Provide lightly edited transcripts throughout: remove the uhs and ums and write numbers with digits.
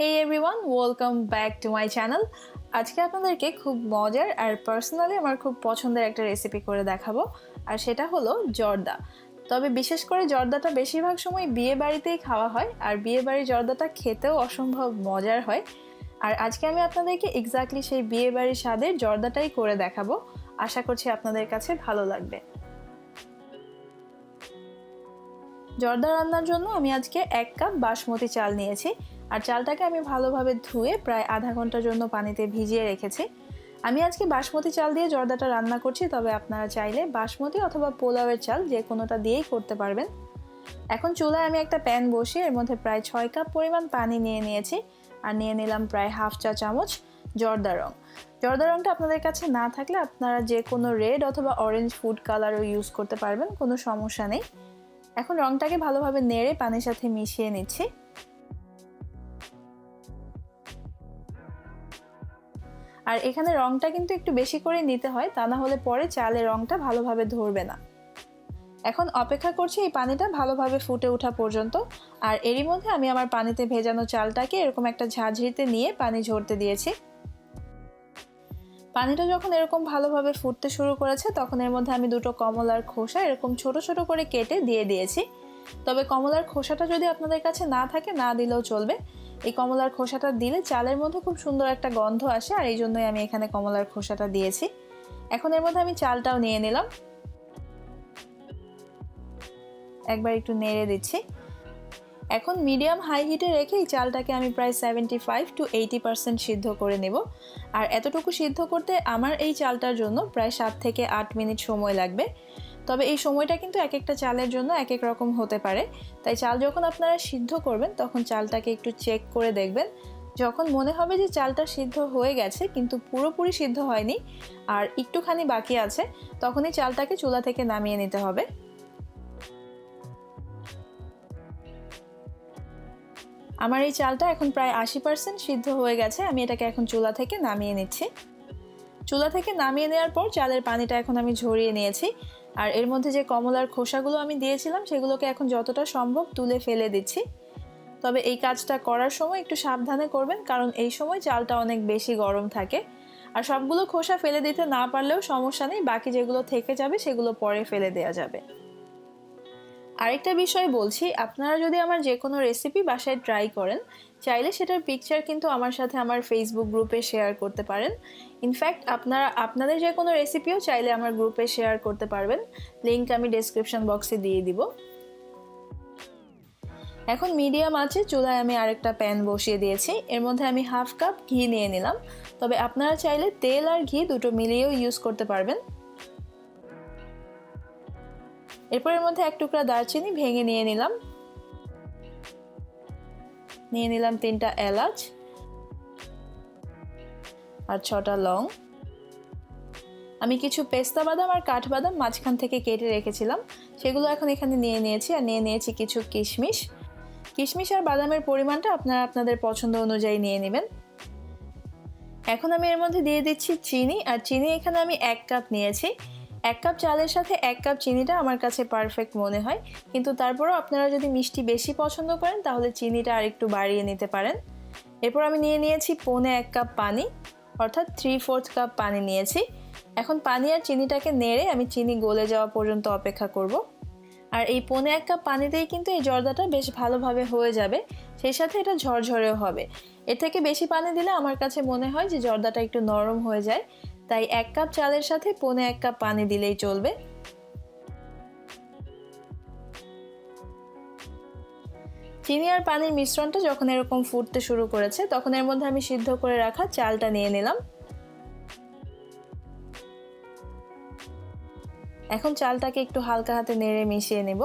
Hey everyone, welcome back to my channel. আজকে আপনাদেরকে খুব মজার আর পার্সোনালি আমার খুব পছন্দের একটা রেসিপি করে দেখাবো আর সেটা হলো জর্দা। তবে বিশেষ করে জর্দাটা বেশিরভাগ সময় বিয়ে বাড়িতেই খাওয়া হয় আর বিয়ে বাড়ির জর্দাটা খেতেও অসম্ভব মজার হয়। আর আজকে আমি আপনাদেরকে এক্স্যাক্টলি সেই বিয়ে বাড়ির স্বাদের জর্দাটাই করে দেখাবো। আশা করছি আপনাদের কাছে ভালো লাগবে। জর্দা রান্নার জন্য আমি আজকে 1 কাপ বাসমতি চাল নিয়েছি আর চালটাকে আমি ভালোভাবে ধুয়ে প্রায় আধা ঘন্টার জন্য পানিতে ভিজিয়ে রেখেছি। আমি আজকে বাসমতি চাল দিয়ে জর্দাটা রান্না করছি, তবে আপনারা চাইলে বাসমতি অথবা পোলাওয়ের চাল যে কোনোটা দিয়েই করতে পারবেন। এখন চুলায় আমি একটা প্যান বসিয়ে এর মধ্যে প্রায় 6 কাপ পরিমাণ পানি নিয়ে নিয়েছি আর নিয়ে নিলাম প্রায় হাফ চা চামচ জর্দা রং। জর্দা রংটা আপনাদের কাছে না থাকলে আপনারা যে কোনো রেড অথবা অরেঞ্জ ফুড কালারও ইউজ করতে পারবেন, কোনো সমস্যা নেই। এখন রংটাকে ভালোভাবে নেড়ে পানির সাথে মিশিয়ে নিচ্ছি। আর এখানে রংটা কিন্তু একটু বেশি করে নিতে হয়, তা না হলে পরে চালের রংটা ভালোভাবে ধরবে না। এখন অপেক্ষা করছি এই পানিটা ভালোভাবে ফুটে ওঠা পর্যন্ত। আর এরই মধ্যে আমি আমার পানিতে ভেজানো চালটাকে এরকম একটা ঝাঁঝরিতে নিয়ে পানি ঝরতে দিয়েছি। পানিটা যখন এরকম ভালোভাবে ফুটতে শুরু করেছে তখন এর মধ্যে আমি দুটো কমলার খোসা এরকম ছোট ছোট করে কেটে দিয়ে দিয়েছি। তবে কমলার খোসাটা যদি আপনাদের কাছে না থাকে না দিলেও চলবে। এই কমলার খোসাটা দিলে চালের মধ্যে খুব সুন্দর একটা গন্ধ আসে আর এই জন্যই আমি এখানে কমলার খোসাটা দিয়েছি। এখন এর মধ্যে আমি চালটাও নিয়ে নিলাম, একবার একটু নেড়ে দিচ্ছি। এখন মিডিয়াম হাই হিটে রেখে এই চালটাকে আমি প্রায় 75 to 80% সিদ্ধ করে নেব। আর এতটুকু সিদ্ধ করতে আমার এই চালটার জন্য প্রায় 7 থেকে 8 মিনিট সময় লাগবে। তবে এই সময়টা কিন্তু এক একটা চালের জন্য এক এক রকম হতে পারে, তাই চাল যখন আপনারা সিদ্ধ করবেন তখন চালটাকে একটু চেক করে দেখবেন। যখন মনে হবে যে চালটা সিদ্ধ হয়ে গেছে কিন্তু পুরোপুরি সিদ্ধ হয়নি আর একটুখানি বাকি আছে, তখনই চালটাকে চুলা থেকে নামিয়ে নিতে হবে। আমার এই চালটা এখন প্রায় 80% সিদ্ধ হয়ে গেছে। আমি এটাকে এখন চুলা থেকে নামিয়ে নিচ্ছি। চুলা থেকে নামিয়ে নেওয়ার পর চালের পানিটা এখন আমি ঝরিয়ে নিয়েছি আর এর মধ্যে যে কমলার খোসাগুলো আমি দিয়েছিলাম সেগুলোকে এখন যতটা সম্ভব তুলে ফেলে দিচ্ছি। তবে এই কাজটা করার সময় একটু সাবধানে করবেন, কারণ এই সময় চালটা অনেক বেশি গরম থাকে। আর সবগুলো খোসা ফেলে দিতে না পারলেও সমস্যা নেই, বাকি যেগুলো থেকে যাবে সেগুলো পরে ফেলে দেওয়া যাবে। আরেকটা বিষয় বলছি, আপনারা যদি আমার যে কোনো রেসিপি বাসায় ট্রাই করেন চাইলে সেটার পিকচার কিন্তু আমার সাথে আমার ফেসবুক গ্রুপে শেয়ার করতে পারেন। ইনফ্যাক্ট আপনারা আপনাদের যে কোনো রেসিপিও চাইলে আমার গ্রুপে শেয়ার করতে পারবেন, লিংক আমি ডেসক্রিপশন বক্সে দিয়ে দিব। এখন মিডিয়াম আঁচে চুলায় আমি আরেকটা প্যান বসিয়ে দিয়েছি, এর মধ্যে আমি হাফ কাপ ঘি নিয়ে নিলাম। তবে আপনারা চাইলে তেল আর ঘি দুটো মিলিয়েও ইউজ করতে পারবেন। এরপর এর মধ্যে 1 টুকরা দারচিনি ভেঙে নিয়ে নিলাম। 3টা এলাচ আর 6টা লং। আমি কিছু পেস্তা বাদাম আর কাঠবাদাম মাঝখান থেকে কেটে রেখেছিলাম, সেগুলো এখন এখানে নিয়ে নিয়েছি। আর নিয়ে নিয়েছি কিছু কিশমিশ। কিশমিশ আর বাদামের পরিমাণটা আপনারা আপনাদের পছন্দ অনুযায়ী নিয়ে নেবেন। এখন আমি এর মধ্যে দিয়ে দিচ্ছি চিনি, আর চিনি এখানে আমি 1 কাপ নিয়েছি। 1 কাপ চালের সাথে 1 কাপ চিনিটা আমার কাছে পারফেক্ট মনে হয়, কিন্তু তারপরেও আপনারা যদি মিষ্টি বেশি পছন্দ করেন তাহলে চিনিটা আর একটু বাড়িয়ে নিতে পারেন। এরপর আমি নিয়ে নিয়েছি 1.25 কাপ পানি, অর্থাৎ 3/4 কাপ পানি নিয়েছি। এখন পানি আর চিনিটাকে নেড়ে আমি চিনি গলে যাওয়া পর্যন্ত অপেক্ষা করব। আর এই 1.25 কাপ পানিতেই কিন্তু এই জর্দাটা বেশ ভালোভাবে হয়ে যাবে, সেই সাথে এটা ঝরঝরেও হবে। এর থেকে বেশি পানি দিলে আমার কাছে মনে হয় যে জর্দাটা একটু নরম হয়ে যায়, তাই 1 কাপ চালের সাথে 1.25 কাপ পানি দিলেই চলবে। চিনি আর পানির মিশ্রণটা যখন এরকম ফুটতে শুরু করেছে তখন এর মধ্যে আমি সিদ্ধ করে রাখা চালটা নিয়ে নিলাম। এখন চালটাকে একটু হালকা হাতে নেড়ে মিশিয়ে নেব।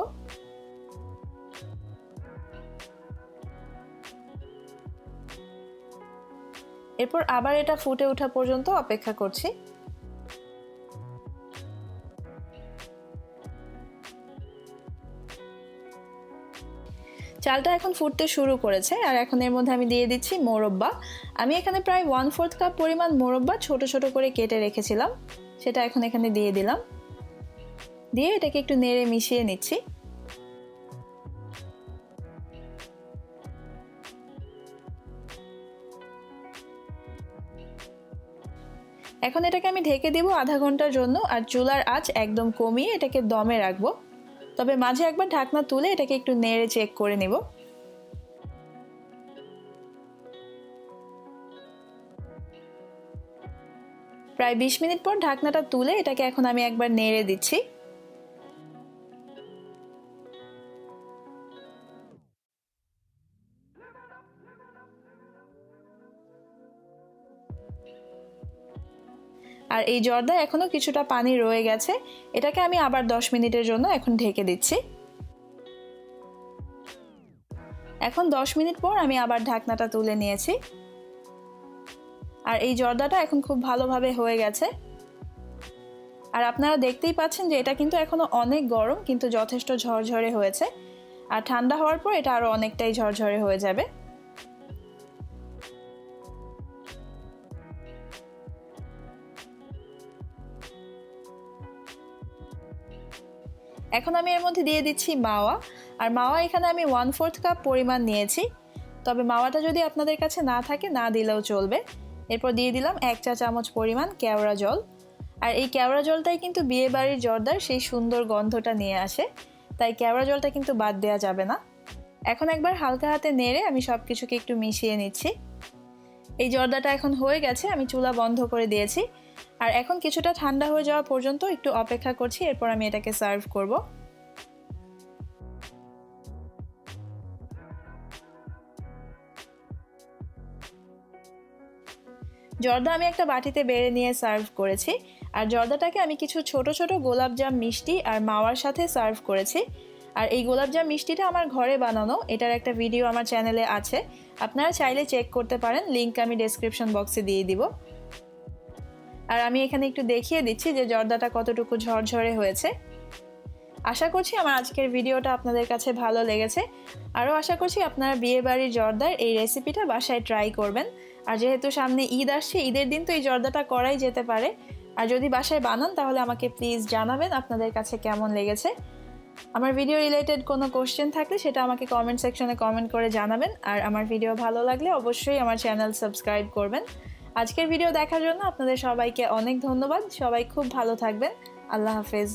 এরপর আবার এটা ফুটে ওঠা পর্যন্ত অপেক্ষা করছি। চালটা এখন ফুটতে শুরু করেছে আর এখন এর মধ্যে আমি দিয়ে দিচ্ছি মোরব্বা। আমি এখানে প্রায় 1/4 কাপ পরিমাণ মোরব্বা ছোট ছোট করে কেটে রেখেছিলাম, সেটা এখন এখানে দিয়ে দিলাম। দিয়ে এটাকে একটু নেড়ে মিশিয়ে নিচ্ছি। এখন এটাকে আমি ঢেকে দিব আধা ঘন্টার জন্য, আর চুলার আঁচ একদম কমিয়ে এটাকে দমে রাখবো। তবে মাঝে একবার ঢাকনা তুলে এটাকে একটু নেড়ে চেক করে নেব। প্রায় 20 মিনিট পর ঢাকনাটা তুলে এটাকে এখন আমি একবার নেড়ে দিচ্ছি। আর এই জর্দা এখনো কিছুটা পানি রয়ে গেছে, এটাকে আমি আবার 10 মিনিটের জন্য এখন ঢেকে দিচ্ছি। এখন 10 মিনিট পর আমি আবার ঢাকনাটা তুলে নিয়েছি, আর এই জর্দাটা এখন খুব ভালোভাবে হয়ে গেছে। আর আপনারা দেখতেই পাচ্ছেন যে এটা কিন্তু এখনো অনেক গরম, কিন্তু যথেষ্ট ঝরঝরে হয়েছে। আর ঠান্ডা হওয়ার পর এটা আরো অনেকটাই ঝরঝরে হয়ে যাবে। এখন আমি এর মধ্যে দিয়ে দিচ্ছি মাওয়া। আর মাওয়া এখানে আমি 1/4 কাপ পরিমাণ নিয়েছি, তবে মাওয়াটা যদি আপনাদের কাছে না থাকে না দিলেও চলবে। এরপর দিয়ে দিলাম 1 চা চামচ পরিমাণ কেওড়া জল। আর এই কেওড়া জলটাই কিন্তু বিয়েবাড়ির জর্দার সেই সুন্দর গন্ধটা নিয়ে আসে, তাই কেওড়া জলটা কিন্তু বাদ দেওয়া যাবে না। এখন একবার হালকা হাতে নেড়ে আমি সব কিছুকে একটু মিশিয়ে নিচ্ছি। এই জর্দাটা এখন হয়ে গেছে, আমি চুলা বন্ধ করে দিয়েছি। আর এখন কিছুটা ঠান্ডা হয়ে যাওয়া পর্যন্ত একটু অপেক্ষা করছি, এরপর আমি এটাকে সার্ভ করব। জর্দা আমি একটা বাটিতে বেড়ে নিয়ে সার্ভ করেছি। আর জর্দাটাকে আমি কিছু ছোট ছোট গোলাপজাম মিষ্টি আর মাওয়ার সাথে সার্ভ করেছি। আর এই গোলাপজাম মিষ্টিটা আমার ঘরে বানানো, এটার একটা ভিডিও আমার চ্যানেলে আছে, আপনারা চাইলে চেক করতে পারেন, লিংক আমি ডেসক্রিপশন বক্সে দিয়ে দিব। আর আমি এখানে একটু দেখিয়ে দিচ্ছি যে জর্দাটা কতটুকু ঝরঝরে হয়েছে। আশা করছি আমার আজকের ভিডিওটা আপনাদের কাছে ভালো লেগেছে। আরও আশা করছি আপনারা বিয়েবাড়ির জর্দার এই রেসিপিটা বাসায় ট্রাই করবেন। আর যেহেতু সামনে ঈদ আসছে, ঈদের দিন তো এই জর্দাটা করাই যেতে পারে। আর যদি বাসায় বানান তাহলে আমাকে প্লিজ জানাবেন আপনাদের কাছে কেমন লেগেছে। আমার ভিডিও রিলেটেড কোনো কোশ্চেন থাকলে সেটা আমাকে কমেন্ট সেকশনে কমেন্ট করে জানাবেন। আর আমার ভিডিও ভালো লাগলে অবশ্যই আমার চ্যানেল সাবস্ক্রাইব করবেন। আজকের ভিডিও দেখার জন্য আপনাদের সবাইকে অনেক ধন্যবাদ। সবাই খুব ভালো থাকবেন। আল্লাহ হাফেজ।